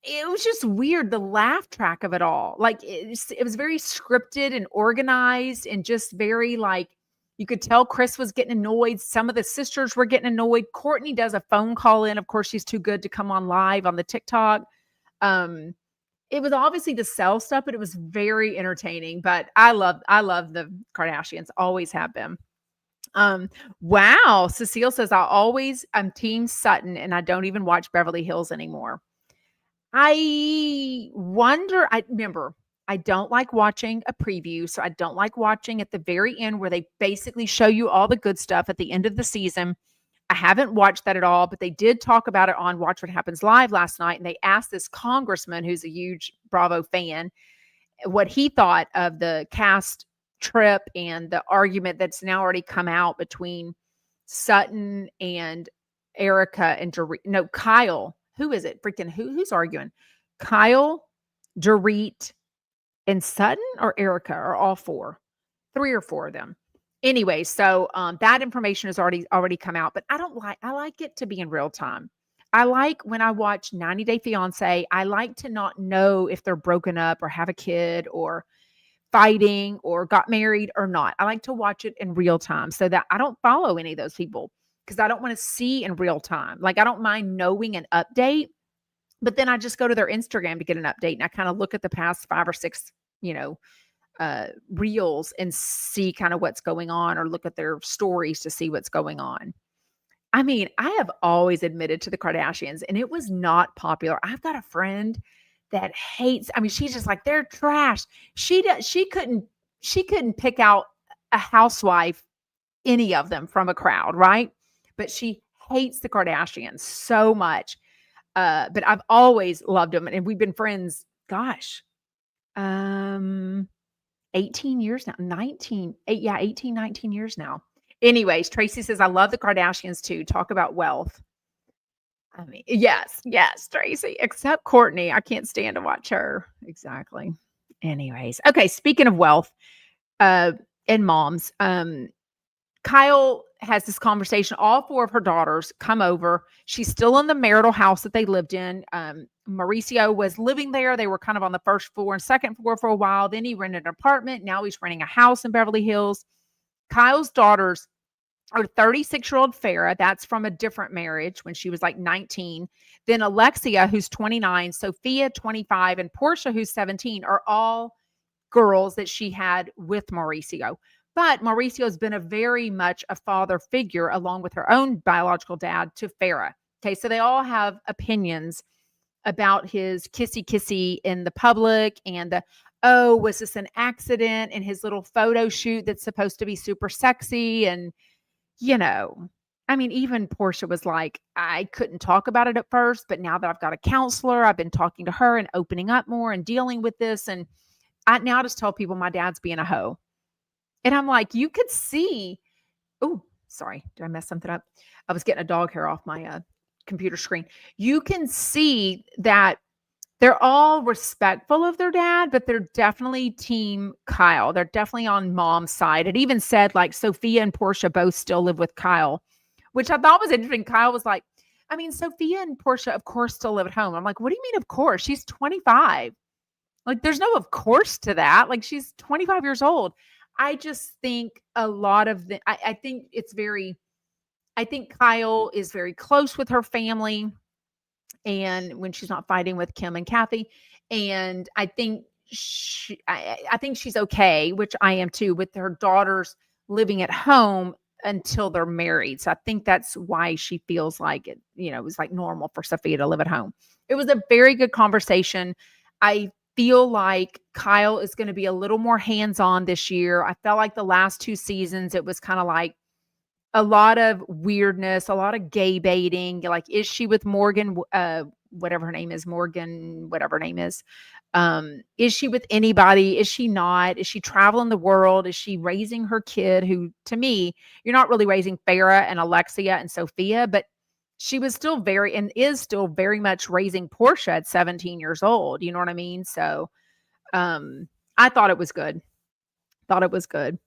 It was just weird, the laugh track of it all. Like it was very scripted and organized and just very like, you could tell Chris was getting annoyed. Some of the sisters were getting annoyed. Courtney does a phone call in. Of course, she's too good to come on live on the TikTok. It was obviously to sell stuff, but it was very entertaining. But I love the Kardashians. Always have been. Wow. Cecile says, I'm team Sutton and I don't even watch Beverly Hills anymore. I remember, I don't like watching a preview. So I don't like watching at the very end where they basically show you all the good stuff at the end of the season. I haven't watched that at all, but they did talk about it on Watch What Happens Live last night. And they asked this congressman who's a huge Bravo fan what he thought of the cast trip and the argument that's now already come out between Sutton and Erica and Kyle. Who is it? Who's arguing? Kyle, Dorit, and Sutton or Erica, or all four? 3 or 4 of them. Anyway, so that information has already come out, but I like it to be in real time. I like when I watch 90 Day Fiance, I like to not know if they're broken up or have a kid or fighting or got married or not. I like to watch it in real time so that I don't follow any of those people because I don't want to see in real time. Like I don't mind knowing an update, but then I just go to their Instagram to get an update and I kind of look at the past 5 or 6, reels and see kind of what's going on or look at their stories to see what's going on. I mean, I have always admitted to the Kardashians and it was not popular. I've got a friend that hates, she's just like, they're trash. She couldn't pick out a housewife, any of them from a crowd, right? But she hates the Kardashians so much. But I've always loved them. And we've been friends, 18 years now, 18, 19 years now. Anyways, Tracy says, I love the Kardashians too. Talk about wealth. Yes, Tracy, except Courtney. I can't stand to watch her. Exactly. Anyways. Okay. Speaking of wealth, and moms, Kyle has this conversation. All 4 of her daughters come over. She's still in the marital house that they lived in. Mauricio was living there. They were kind of on the first floor and second floor for a while. Then he rented an apartment. Now he's renting a house in Beverly Hills. Kyle's daughters are 36-year-old Farrah. That's from a different marriage when she was like 19. Then Alexia, who's 29, Sophia, 25, and Portia, who's 17, are all girls that she had with Mauricio. But Mauricio has been a very much a father figure along with her own biological dad to Farrah. Okay, so they all have opinions about his kissy in the public and was this an accident and his little photo shoot that's supposed to be super sexy. And, even Portia was like, I couldn't talk about it at first, but now that I've got a counselor, I've been talking to her and opening up more and dealing with this. And I now just tell people my dad's being a hoe. And I'm like, you could see, oh, sorry, did I mess something up? I was getting a dog hair off my computer screen. You can see that they're all respectful of their dad, but they're definitely team Kyle. They're definitely on mom's side. It even said like Sophia and Portia both still live with Kyle, which I thought was interesting. Kyle was like, I mean, Sophia and Portia, of course, still live at home. I'm like, what do you mean, of course? She's 25. Like, there's no of course to that. Like, she's 25 years old. I just think a lot of I think it's very, I think Kyle is very close with her family and when she's not fighting with Kim and Kathy. And I think I think she's okay, which I am too, with her daughters living at home until they're married. So I think that's why she feels like it, it was like normal for Sophia to live at home. It was a very good conversation. I feel like Kyle is going to be a little more hands-on this year. I felt like the last 2 seasons, it was kind of like a lot of weirdness, a lot of gay baiting. Like, is she with Morgan, whatever her name is, Morgan, whatever her name is she with anybody? Is she not? Is she traveling the world? Is she raising her kid who, to me, you're not really raising Farrah and Alexia and Sophia, but she was still very and is still very much raising Portia at 17 years old. You know what I mean? So I thought it was good. Thought it was good.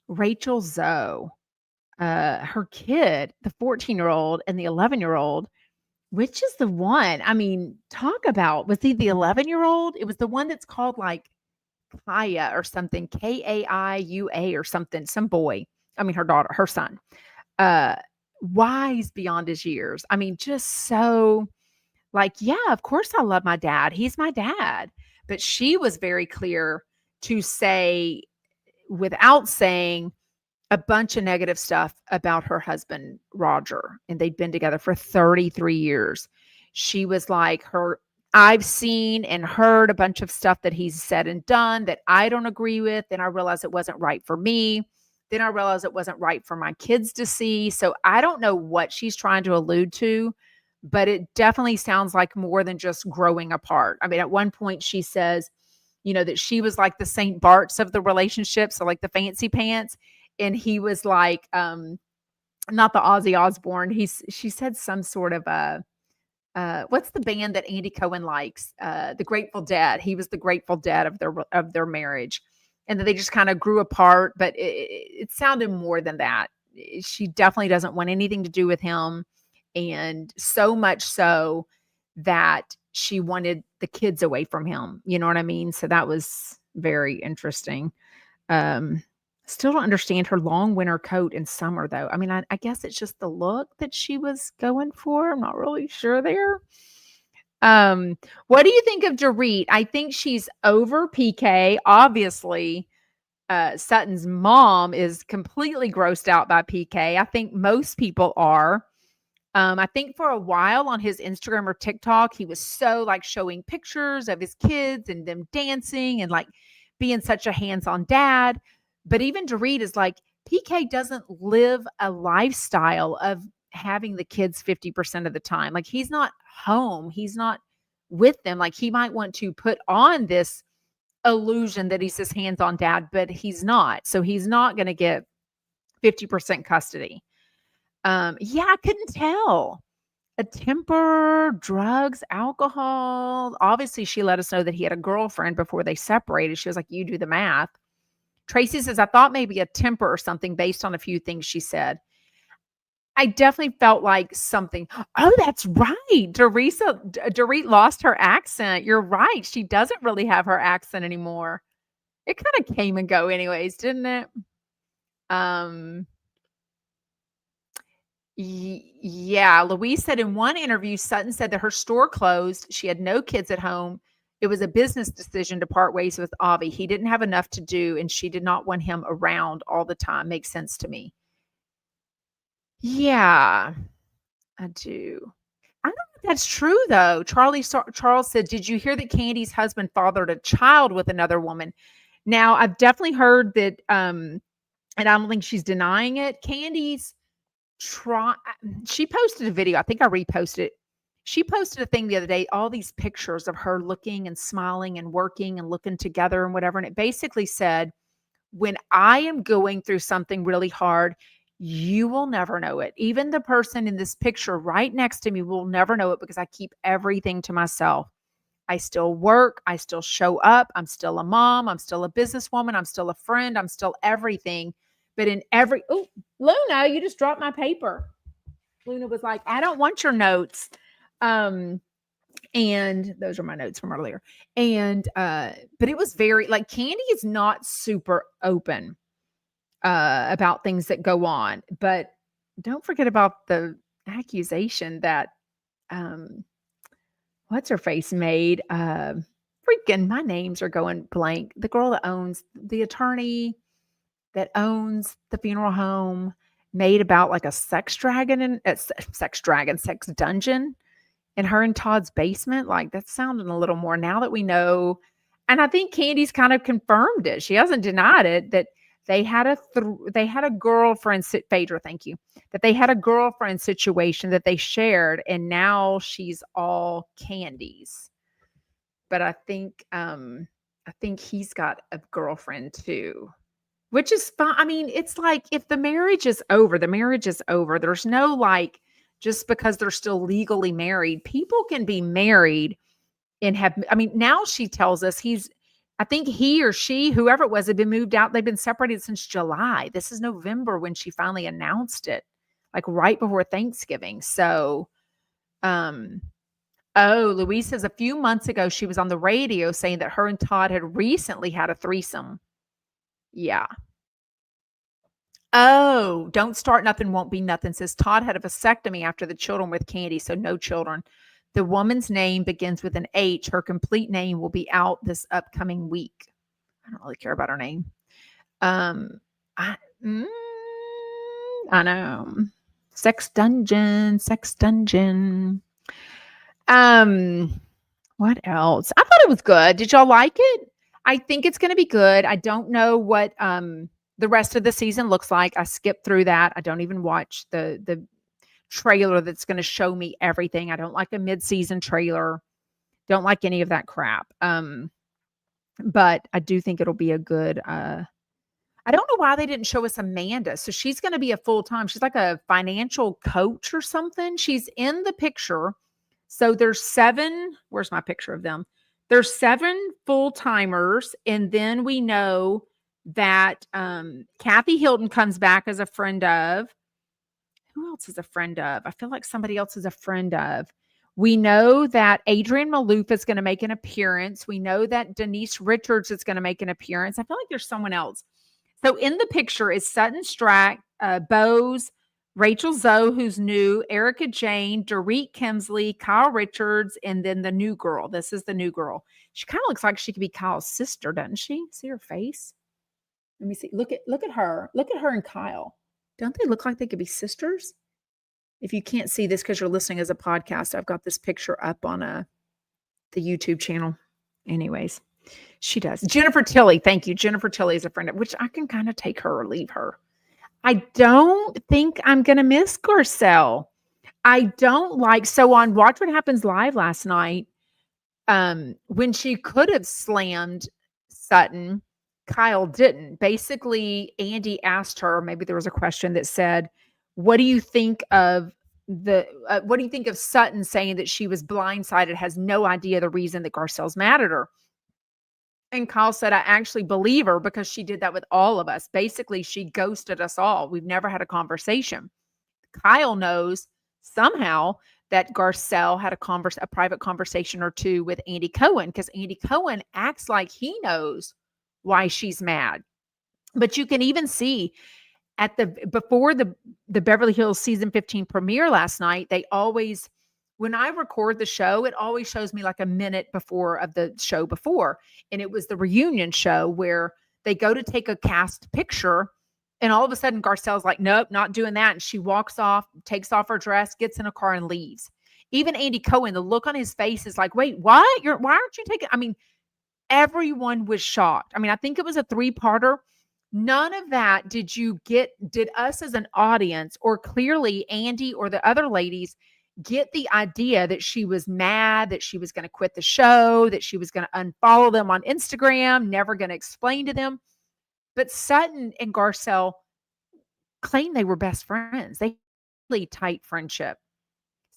Rachel Zoe, her kid, the 14-year-old and the 11-year-old, which is the one? I mean, talk about, was he the 11-year-old? It was the one that's called like Kaya or something, Kaiua or something, some boy. I mean, her daughter, her son. Wise beyond his years. I mean, just so like, yeah, of course I love my dad. He's my dad. But she was very clear to say, without saying a bunch of negative stuff about her husband, Roger, and they'd been together for 33 years. She was like, I've seen and heard a bunch of stuff that he's said and done that I don't agree with. Then I realized it wasn't right for me. Then I realized it wasn't right for my kids to see. So I don't know what she's trying to allude to, but it definitely sounds like more than just growing apart. I mean, at one point she says, that she was like the St. Bart's of the relationship. So like the fancy pants. And he was like, not the Ozzy Osbourne. She said some sort of what's the band that Andy Cohen likes? The Grateful Dead. He was the Grateful Dead of their marriage. And then they just kind of grew apart, but it sounded more than that. She definitely doesn't want anything to do with him. And so much so that she wanted the kids away from him. You know what I mean? So that was very interesting. Still don't understand her long winter coat in summer, though. I mean, I guess it's just the look that she was going for. I'm not really sure there. What do you think of Dorit? I think she's over PK. Obviously, Sutton's mom is completely grossed out by PK. I think most people are. I think for a while on his Instagram or TikTok, he was so like showing pictures of his kids and them dancing and like being such a hands-on dad. But even Dorit is like, PK doesn't live a lifestyle of having the kids 50% of the time. Like, he's not home. He's not with them. Like, he might want to put on this illusion that he's this hands-on dad, but he's not. So he's not going to get 50% custody. Yeah, I couldn't tell. A temper, drugs, alcohol. Obviously, she let us know that he had a girlfriend before they separated. She was like, you do the math. Tracy says, I thought maybe a temper or something based on a few things she said. I definitely felt like something. Oh, that's right. Dorit lost her accent. You're right. She doesn't really have her accent anymore. It kind of came and go anyways, didn't it? Yeah. Louise said in one interview, Sutton said that her store closed. She had no kids at home. It was a business decision to part ways with Avi. He didn't have enough to do, and she did not want him around all the time. Makes sense to me. Yeah, I do. I don't know if that's true, though. Charles said, did you hear that Candy's husband fathered a child with another woman? Now, I've definitely heard that, and I don't think she's denying it. She posted a video. I think I reposted it. She posted a thing the other day, all these pictures of her looking and smiling and working and looking together and whatever. And it basically said, when I am going through something really hard, You will never know it. Even the person in this picture right next to me will never know it because I keep everything to myself. I still work. I still show up. I'm still a mom. I'm still a businesswoman. I'm still a friend. I'm still everything. But in every, oh, Luna, you just dropped my paper. Luna was like, I don't want your notes. And those are my notes from earlier. And, but it was very, like, Candy is not super open about things that go on. But don't forget about the accusation that, what's her face made. Freaking, my names are going blank. The girl that owns the attorney that owns the funeral home made about like a sex dragon and sex dungeon in her and Todd's basement. Like, that's sounding a little more now that we know. And I think Candy's kind of confirmed it. She hasn't denied it that they had a girlfriend, Phaedra, thank you, that they had a girlfriend situation that they shared, and now she's all Candy's. But I think he's got a girlfriend too, which is fine. I mean, it's like if the marriage is over, the marriage is over. There's no like just because they're still legally married. People can be married and have, I mean, now she tells us I think he or she, whoever it was, had been moved out. They've been separated since July. This is November when she finally announced it, like right before Thanksgiving. So, Louise says a few months ago, she was on the radio saying that her and Todd had recently had a threesome. Yeah. Oh, don't start nothing, won't be nothing. Says Todd had a vasectomy after the children with Candy, so no children. The woman's name begins with an H. Her complete name will be out this upcoming week. I don't really care about her name. I know. Sex dungeon. What else? I thought it was good. Did y'all like it? I think it's going to be good. I don't know what the rest of the season looks like. I skipped through that. I don't even watch the trailer that's going to show me everything. I don't like a mid-season trailer. Don't like any of that crap. But I do think it'll be a good I don't know why they didn't show us Amanda. So she's going to be a full-time. She's like a financial coach or something. She's in the picture. So there's 7, where's my picture of them? There's 7 full-timers, and then we know that Kathy Hilton comes back as a friend of. Who else is a friend of? I feel like somebody else is a friend of. We know that Adrienne Maloof is going to make an appearance. We know that Denise Richards is going to make an appearance. I feel like there's someone else. So in the picture is Sutton Strack, Bose, Rachel Zoe, who's new, Erica Jane, Dorit Kemsley, Kyle Richards, and then the new girl. This is the new girl. She kind of looks like she could be Kyle's sister, doesn't she? See her face? Let me see. Look at her. Look at her and Kyle. Don't they look like they could be sisters? If you can't see this because you're listening as a podcast, I've got this picture up on the YouTube channel. Anyways, she does. Jennifer Tilly. Thank you. Jennifer Tilly is a friend, which I can kind of take her or leave her. I don't think I'm going to miss Garcelle. I don't like, so on Watch What Happens Live last night, when she could have slammed Sutton, Kyle didn't. Basically, Andy asked her, maybe there was a question that said, what do you think of Sutton saying that she was blindsided, has no idea the reason that Garcelle's mad at her? And Kyle said, I actually believe her because she did that with all of us. Basically, she ghosted us all. We've never had a conversation. Kyle knows somehow that Garcelle had a private conversation or two with Andy Cohen, because Andy Cohen acts like he knows why she's mad. But you can even see before the Beverly Hills season 15 premiere last night, they always, when I record the show, it always shows me like a minute before of the show before. And it was the reunion show where they go to take a cast picture, and all of a sudden Garcelle's like, nope, not doing that. And she walks off, takes off her dress, gets in a car and leaves. Even Andy Cohen, the look on his face is like, wait, what? Why aren't you taking? I mean, everyone was shocked. I mean, I think it was a 3-parter. None of that did us as an audience, or clearly Andy or the other ladies, get the idea that she was mad, that she was going to quit the show, that she was going to unfollow them on Instagram, never going to explain to them. But Sutton and Garcelle claim they were best friends. They really tight friendship.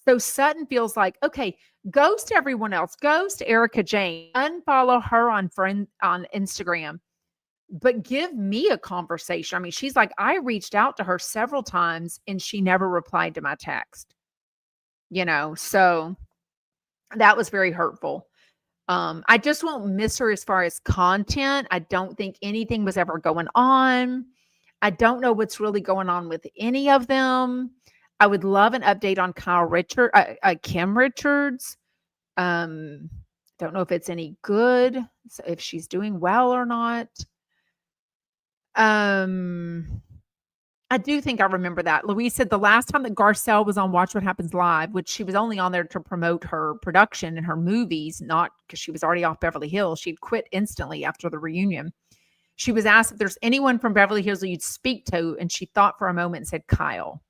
So Sutton feels like, okay, ghost everyone else, ghost Erica Jane, unfollow her on Instagram, but give me a conversation. I mean, she's like, I reached out to her several times and she never replied to my text, so that was very hurtful. I just won't miss her as far as content. I don't think anything was ever going on. I don't know what's really going on with any of them. I would love an update on Kim Richards. Don't know if it's any good, so if she's doing well or not. I do think I remember that. Louise said the last time that Garcelle was on Watch What Happens Live, which she was only on there to promote her production and her movies, not because she was already off Beverly Hills. She'd quit instantly after the reunion. She was asked if there's anyone from Beverly Hills that you'd speak to, and she thought for a moment and said Kyle.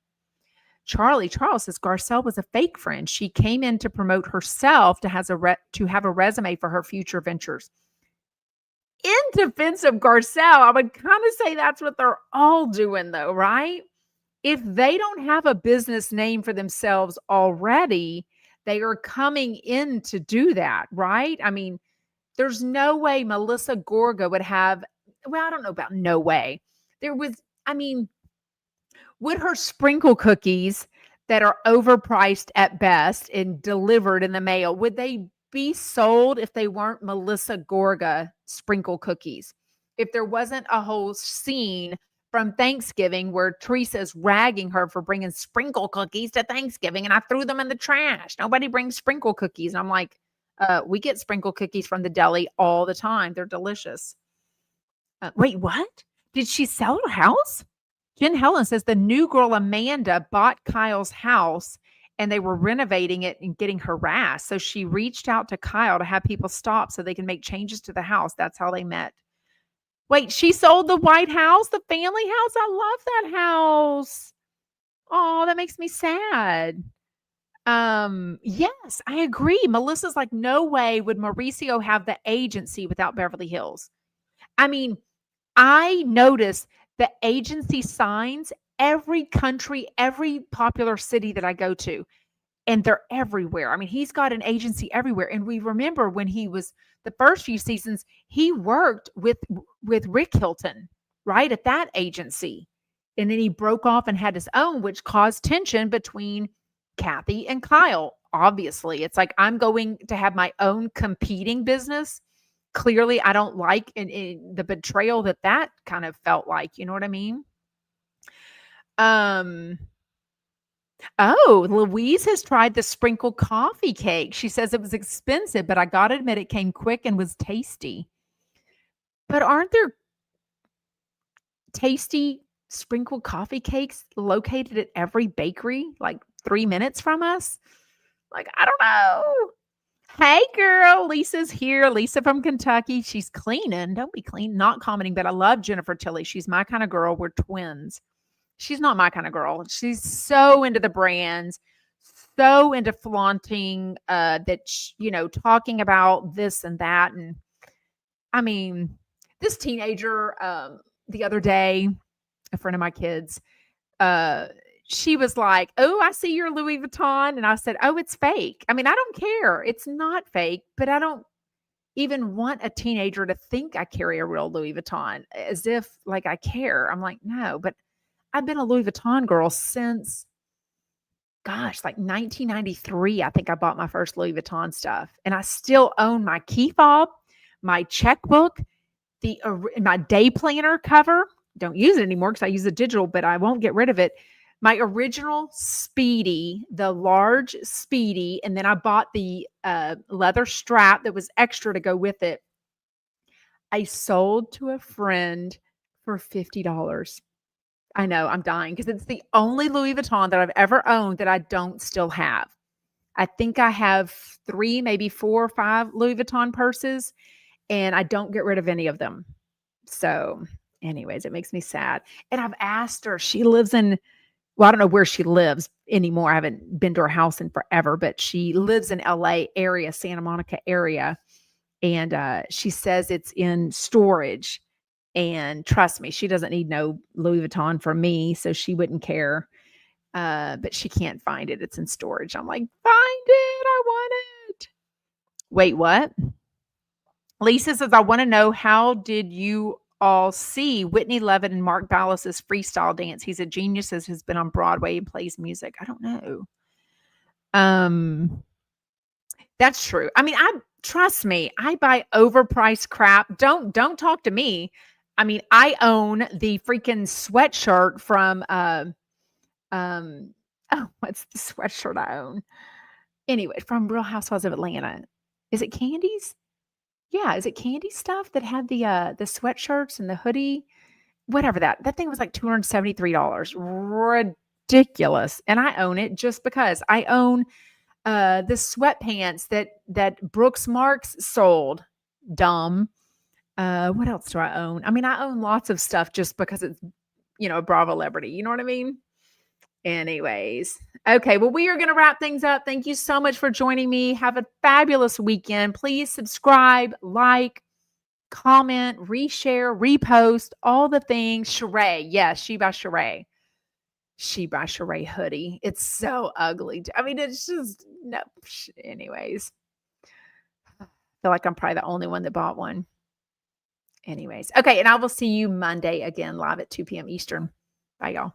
Charles says Garcelle was a fake friend. She came in to promote herself to have a resume for her future ventures. In defense of Garcelle, I would kind of say that's what they're all doing, though, right? If they don't have a business name for themselves already, they are coming in to do that, right? I mean, there's no way Melissa Gorga would have, well, I don't know about no way. Would her sprinkle cookies that are overpriced at best and delivered in the mail, would they be sold if they weren't Melissa Gorga sprinkle cookies? If there wasn't a whole scene from Thanksgiving where Teresa's ragging her for bringing sprinkle cookies to Thanksgiving and I threw them in the trash. Nobody brings sprinkle cookies. And I'm like, we get sprinkle cookies from the deli all the time. They're delicious. Wait, what? Did she sell her house? Jen Helen says the new girl Amanda bought Kyle's house and they were renovating it and getting harassed. So she reached out to Kyle to have people stop so they can make changes to the house. That's how they met. Wait, she sold the White House, the family house? I love that house. Oh, that makes me sad. Yes, I agree. Melissa's like, no way would Mauricio have the agency without Beverly Hills. I mean, I notice the agency signs every country, every popular city that I go to, and they're everywhere. I mean, he's got an agency everywhere. And we remember when he was the first few seasons, he worked with Rick Hilton, right, at that agency. And then he broke off and had his own, which caused tension between Kathy and Kyle. Obviously, it's like, I'm going to have my own competing business. Clearly, I don't like in the betrayal that kind of felt like. You know what I mean? Oh, Louise has tried the sprinkle coffee cake. She says it was expensive, but I got to admit it came quick and was tasty. But aren't there tasty sprinkle coffee cakes located at every bakery, like 3 minutes from us? Like, I don't know. Hey, girl. Lisa's here. Lisa from Kentucky. She's cleaning. Don't be clean. Not commenting, but I love Jennifer Tilley. She's my kind of girl. We're twins. She's not my kind of girl. She's so into the brands, so into flaunting, talking about this and that. And I mean, this teenager, the other day, a friend of my kids, she was like, oh, I see your Louis Vuitton. And I said, oh, it's fake. I mean, I don't care. It's not fake, but I don't even want a teenager to think I carry a real Louis Vuitton as if like I care. I'm like, no, but I've been a Louis Vuitton girl since, like 1993. I think I bought my first Louis Vuitton stuff. And I still own my key fob, my checkbook, my day planner cover. Don't use it anymore because I use a digital, but I won't get rid of it. My original Speedy, the large Speedy, and then I bought the leather strap that was extra to go with it. I sold to a friend for $50. I know, I'm dying because it's the only Louis Vuitton that I've ever owned that I don't still have. I think I have 3, maybe 4 or 5 Louis Vuitton purses, and I don't get rid of any of them. So anyways, it makes me sad. And I've asked her, she lives in, well, I don't know where she lives anymore. I haven't been to her house in forever, but she lives in LA area, Santa Monica area. And she says it's in storage. And trust me, she doesn't need no Louis Vuitton from me, so she wouldn't care. But she can't find it. It's in storage. I'm like, find it. I want it. Wait, what? Lisa says, I want to know, how did you all see Whitney Levitt and Mark Ballas's freestyle dance? He's a genius, as has been on Broadway and plays music. I don't know. That's true. I mean, trust me, I buy overpriced crap. Don't talk to me. I mean, I own the freaking sweatshirt from what's the sweatshirt I own? Anyway, from Real Housewives of Atlanta. Is it Candy's? Yeah, is it Candy stuff that had the sweatshirts and the hoodie? Whatever that thing was like $273. Ridiculous. And I own it just because. I own the sweatpants that Brooks Marks sold. Dumb. What else do I own? I mean, I own lots of stuff just because it's, a Bravo celebrity. You know what I mean? Anyways. Okay, well, we are going to wrap things up. Thank you so much for joining me. Have a fabulous weekend. Please subscribe, like, comment, reshare, repost, all the things. Sheree. Yes, She by Sheree. She by Sheree hoodie. It's so ugly. I mean, it's just, no. Anyways. I feel like I'm probably the only one that bought one. Anyways. Okay, and I will see you Monday again, live at 2 p.m. Eastern. Bye, y'all.